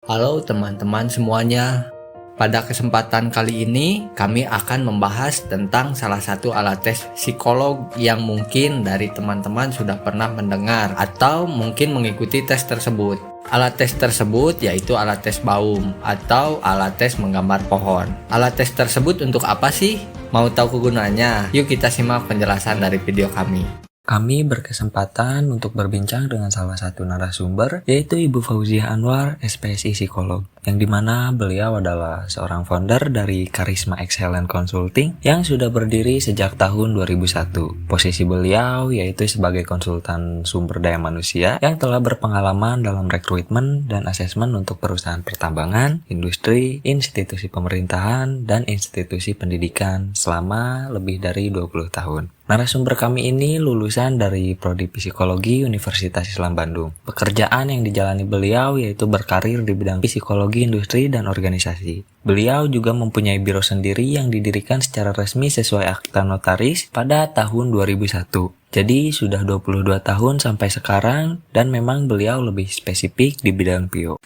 Halo teman-teman semuanya. Pada kesempatan kali ini kami akan membahas tentang salah satu alat tes psikolog yang mungkin dari teman-teman sudah pernah mendengar atau mungkin mengikuti tes tersebut. Alat tes tersebut yaitu alat tes Baum atau alat tes menggambar pohon. Alat tes tersebut untuk apa sih? Mau tahu kegunaannya? Yuk kita simak penjelasan dari video kami. Kami berkesempatan untuk berbincang dengan salah satu narasumber, yaitu Ibu Fauziah Anwar, SPSI Psikolog, yang dimana beliau adalah seorang founder dari Karisma Excellent Consulting yang sudah berdiri sejak tahun 2001. Posisi beliau yaitu sebagai konsultan sumber daya manusia yang telah berpengalaman dalam rekrutmen dan asesmen untuk perusahaan pertambangan, industri, institusi pemerintahan, dan institusi pendidikan selama lebih dari 20 tahun. Narasumber kami ini lulusan dari Prodi Psikologi Universitas Islam Bandung. Pekerjaan yang dijalani beliau yaitu berkarir di bidang psikologi industri dan organisasi. Beliau juga mempunyai biro sendiri yang didirikan secara resmi sesuai akta notaris pada tahun 2001. Jadi sudah 22 tahun sampai sekarang dan memang beliau lebih spesifik di bidang PIO.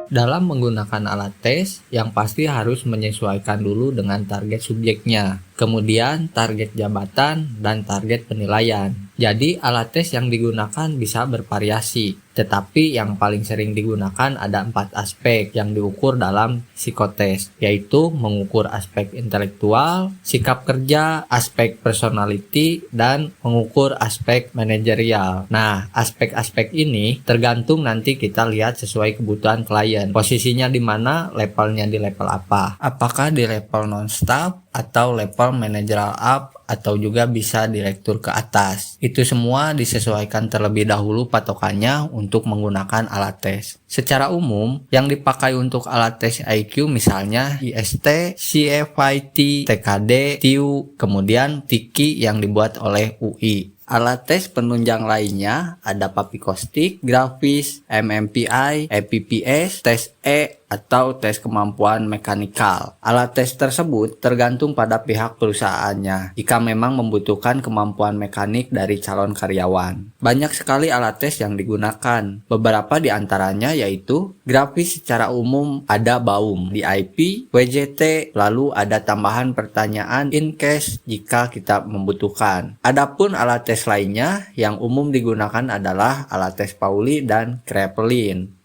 Dalam menggunakan alat tes, yang pasti harus menyesuaikan dulu dengan target subjeknya, kemudian target jabatan dan target penilaian. Jadi alat tes yang digunakan bisa bervariasi, tetapi yang paling sering digunakan ada 4 aspek yang diukur dalam psikotes, yaitu mengukur aspek intelektual, sikap kerja, aspek personality, dan mengukur aspek manajerial. Nah, aspek-aspek ini tergantung nanti kita lihat sesuai kebutuhan klien. Posisinya di mana, levelnya di level apa? Apakah di level non-staff atau level managerial up atau juga bisa direktur ke atas. Itu semua disesuaikan terlebih dahulu patokannya untuk menggunakan alat tes. Secara umum, yang dipakai untuk alat tes IQ misalnya IST, CFIT, TKD, TIU, kemudian TIKI yang dibuat oleh UI. Alat tes penunjang lainnya ada papikostik, grafis, MMPI, EPPS, tes E, atau tes kemampuan mekanikal. Alat tes tersebut tergantung pada pihak perusahaannya jika memang membutuhkan kemampuan mekanik dari calon karyawan. Banyak sekali alat tes yang digunakan. Beberapa di antaranya yaitu grafis secara umum ada Baum, DIP, WJT, lalu ada tambahan pertanyaan in case jika kita membutuhkan. Adapun alat tes lainnya yang umum digunakan adalah alat tes Pauli dan Kraepelin.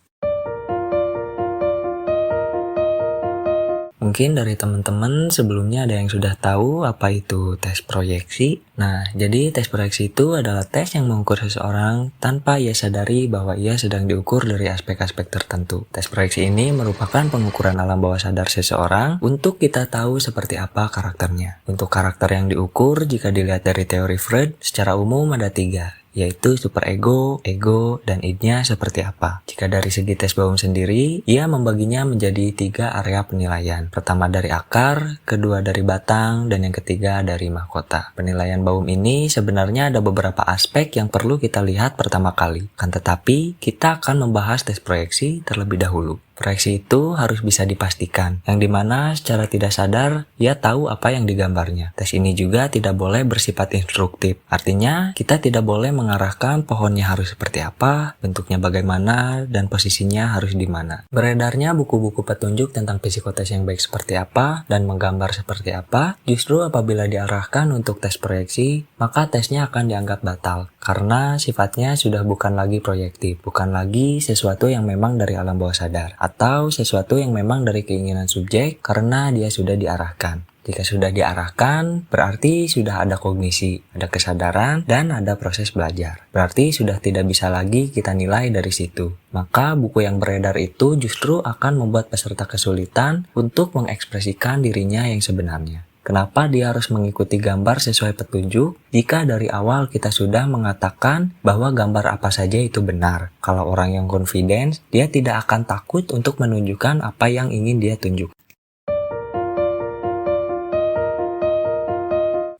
Mungkin dari teman-teman sebelumnya ada yang sudah tahu apa itu tes proyeksi. Nah, jadi tes proyeksi itu adalah tes yang mengukur seseorang tanpa ia sadari bahwa ia sedang diukur dari aspek-aspek tertentu. Tes proyeksi ini merupakan pengukuran alam bawah sadar seseorang untuk kita tahu seperti apa karakternya. Untuk karakter yang diukur, jika dilihat dari teori Freud, secara umum ada 3. Yaitu superego, ego, dan id-nya seperti apa. Jika dari segi tes Baum sendiri, ia membaginya menjadi 3 area penilaian. Pertama dari akar, kedua dari batang, dan yang ketiga dari mahkota. Penilaian Baum ini sebenarnya ada beberapa aspek yang perlu kita lihat pertama kali. Kan tetapi, kita akan membahas tes proyeksi terlebih dahulu. Proyeksi itu harus bisa dipastikan, yang dimana secara tidak sadar ia tahu apa yang digambarnya. Tes ini juga tidak boleh bersifat instruktif, artinya kita tidak boleh mengarahkan pohonnya harus seperti apa, bentuknya bagaimana, dan posisinya harus di mana. Beredarnya buku-buku petunjuk tentang psikotes yang baik seperti apa dan menggambar seperti apa, justru apabila diarahkan untuk tes proyeksi, maka tesnya akan dianggap batal, karena sifatnya sudah bukan lagi proyektif, bukan lagi sesuatu yang memang dari alam bawah sadar, atau sesuatu yang memang dari keinginan subjek karena dia sudah diarahkan. Jika sudah diarahkan, berarti sudah ada kognisi, ada kesadaran, dan ada proses belajar. Berarti sudah tidak bisa lagi kita nilai dari situ. Maka buku yang beredar itu justru akan membuat peserta kesulitan untuk mengekspresikan dirinya yang sebenarnya. Kenapa dia harus mengikuti gambar sesuai petunjuk jika dari awal kita sudah mengatakan bahwa gambar apa saja itu benar? Kalau orang yang confidence, dia tidak akan takut untuk menunjukkan apa yang ingin dia tunjukkan.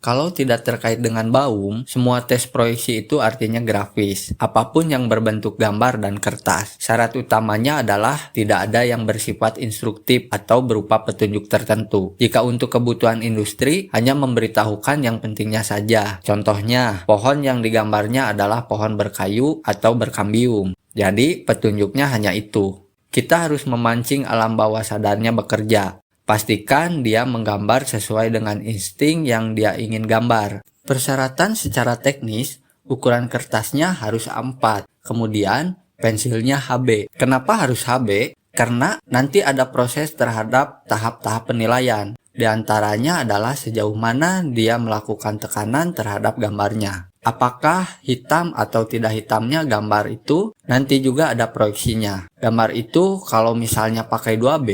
Kalau tidak terkait dengan BAUM, semua tes proyeksi itu artinya grafis. Apapun yang berbentuk gambar dan kertas. Syarat utamanya adalah tidak ada yang bersifat instruktif atau berupa petunjuk tertentu. Jika untuk kebutuhan industri, hanya memberitahukan yang pentingnya saja. Contohnya, pohon yang digambarnya adalah pohon berkayu atau berkambium. Jadi, petunjuknya hanya itu. Kita harus memancing alam bawah sadarnya bekerja. Pastikan dia menggambar sesuai dengan insting yang dia ingin gambar. Persyaratan secara teknis, ukuran kertasnya harus A4. Kemudian, pensilnya HB. Kenapa harus HB? Karena nanti ada proses terhadap tahap-tahap penilaian. Di antaranya adalah sejauh mana dia melakukan tekanan terhadap gambarnya. Apakah hitam atau tidak hitamnya gambar itu, nanti juga ada proyeksinya. Gambar itu kalau misalnya pakai 2B,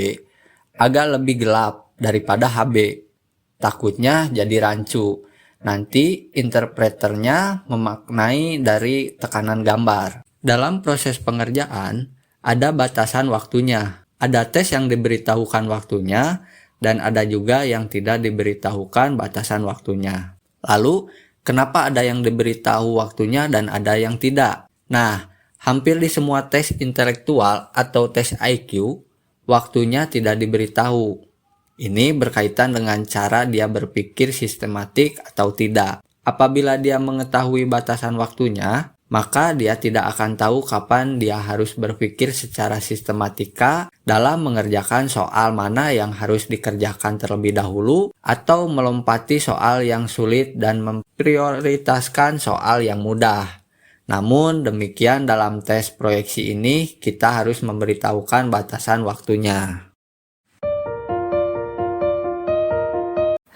agak lebih gelap daripada HB. Takutnya jadi rancu. Nanti interpreternya memaknai dari tekanan gambar. Dalam proses pengerjaan, ada batasan waktunya. Ada tes yang diberitahukan waktunya, dan ada juga yang tidak diberitahukan batasan waktunya. Lalu, kenapa ada yang diberitahu waktunya dan ada yang tidak? Nah, hampir di semua tes intelektual atau tes IQ, waktunya tidak diberitahu. Ini berkaitan dengan cara dia berpikir sistematik atau tidak. Apabila dia mengetahui batasan waktunya, maka dia tidak akan tahu kapan dia harus berpikir secara sistematika dalam mengerjakan soal mana yang harus dikerjakan terlebih dahulu atau melompati soal yang sulit dan memprioritaskan soal yang mudah. Namun demikian dalam tes proyeksi ini kita harus memberitahukan batasan waktunya.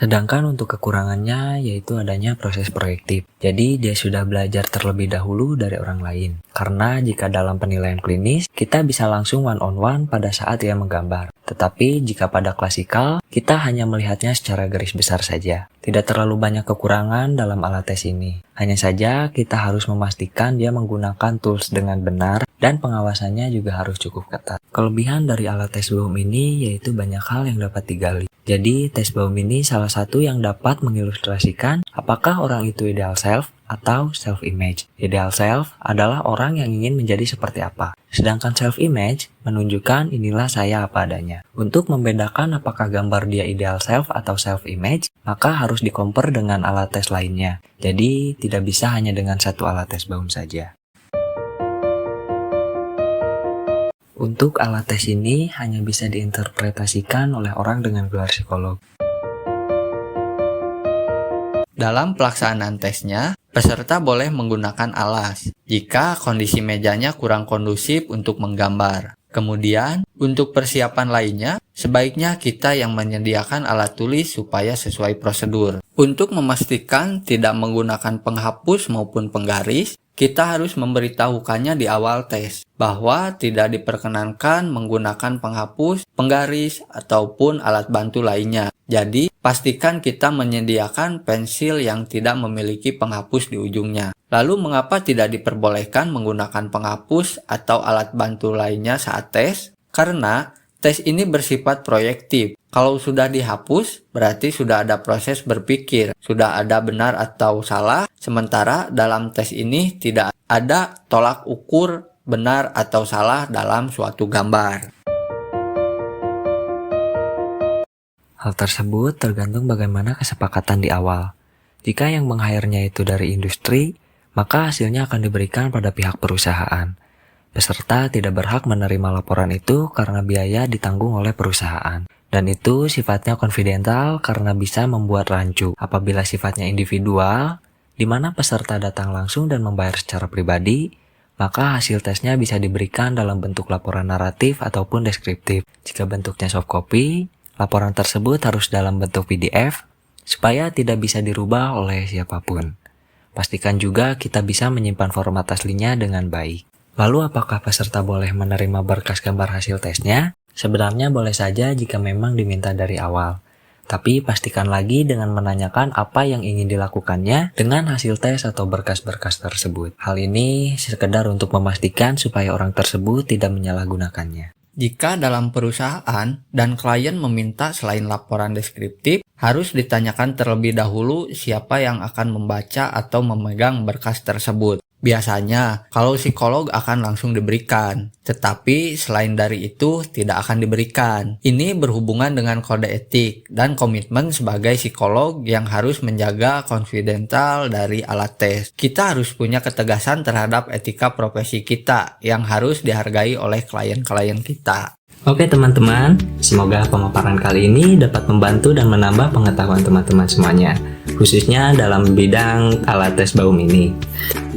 Sedangkan untuk kekurangannya yaitu adanya proses proyektif. Jadi dia sudah belajar terlebih dahulu dari orang lain. Karena jika dalam penilaian klinis, kita bisa langsung one on one pada saat ia menggambar. Tetapi jika pada klasikal, kita hanya melihatnya secara garis besar saja. Tidak terlalu banyak kekurangan dalam alat tes ini. Hanya saja kita harus memastikan dia menggunakan tools dengan benar dan pengawasannya juga harus cukup ketat. Kelebihan dari alat tes BAUM ini yaitu banyak hal yang dapat digali. Jadi tes BAUM ini salah satu yang dapat mengilustrasikan apakah orang itu ideal self atau self-image. Ideal self adalah orang yang ingin menjadi seperti apa. Sedangkan self-image menunjukkan inilah saya apa adanya. Untuk membedakan apakah gambar dia ideal self atau self-image, maka harus di-compare dengan alat tes lainnya. Jadi tidak bisa hanya dengan satu alat tes BAUM saja. Untuk alat tes ini hanya bisa diinterpretasikan oleh orang dengan gelar psikolog. Dalam pelaksanaan tesnya, peserta boleh menggunakan alas jika kondisi mejanya kurang kondusif untuk menggambar. Kemudian, untuk persiapan lainnya, sebaiknya kita yang menyediakan alat tulis supaya sesuai prosedur. Untuk memastikan tidak menggunakan penghapus maupun penggaris, kita harus memberitahukannya di awal tes bahwa tidak diperkenankan menggunakan penghapus, penggaris, ataupun alat bantu lainnya. Jadi, pastikan kita menyediakan pensil yang tidak memiliki penghapus di ujungnya. Lalu, mengapa tidak diperbolehkan menggunakan penghapus atau alat bantu lainnya saat tes? Karena tes ini bersifat proyektif. Kalau sudah dihapus, berarti sudah ada proses berpikir, sudah ada benar atau salah, sementara dalam tes ini tidak ada tolak ukur benar atau salah dalam suatu gambar. Hal tersebut tergantung bagaimana kesepakatan di awal. Jika yang meng-hire-nya itu dari industri, maka hasilnya akan diberikan pada pihak perusahaan. Peserta tidak berhak menerima laporan itu karena biaya ditanggung oleh perusahaan. Dan itu sifatnya konfidensial karena bisa membuat rancu. Apabila sifatnya individual, di mana peserta datang langsung dan membayar secara pribadi, maka hasil tesnya bisa diberikan dalam bentuk laporan naratif ataupun deskriptif. Jika bentuknya soft copy, laporan tersebut harus dalam bentuk PDF supaya tidak bisa dirubah oleh siapapun. Pastikan juga kita bisa menyimpan format aslinya dengan baik. Lalu apakah peserta boleh menerima berkas gambar hasil tesnya? Sebenarnya boleh saja jika memang diminta dari awal. Tapi pastikan lagi dengan menanyakan apa yang ingin dilakukannya dengan hasil tes atau berkas-berkas tersebut. Hal ini sekedar untuk memastikan supaya orang tersebut tidak menyalahgunakannya. Jika dalam perusahaan dan klien meminta selain laporan deskriptif, harus ditanyakan terlebih dahulu siapa yang akan membaca atau memegang berkas tersebut. Biasanya, kalau psikolog akan langsung diberikan, tetapi selain dari itu tidak akan diberikan. Ini berhubungan dengan kode etik dan komitmen sebagai psikolog yang harus menjaga konfidensial dari alat tes. Kita harus punya ketegasan terhadap etika profesi kita yang harus dihargai oleh klien-klien kita. Oke teman-teman, semoga pemaparan kali ini dapat membantu dan menambah pengetahuan teman-teman semuanya, khususnya dalam bidang alat tes BAUM ini.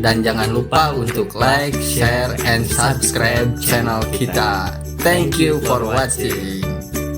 Dan jangan lupa untuk like, share, and subscribe channel kita. Thank you for watching.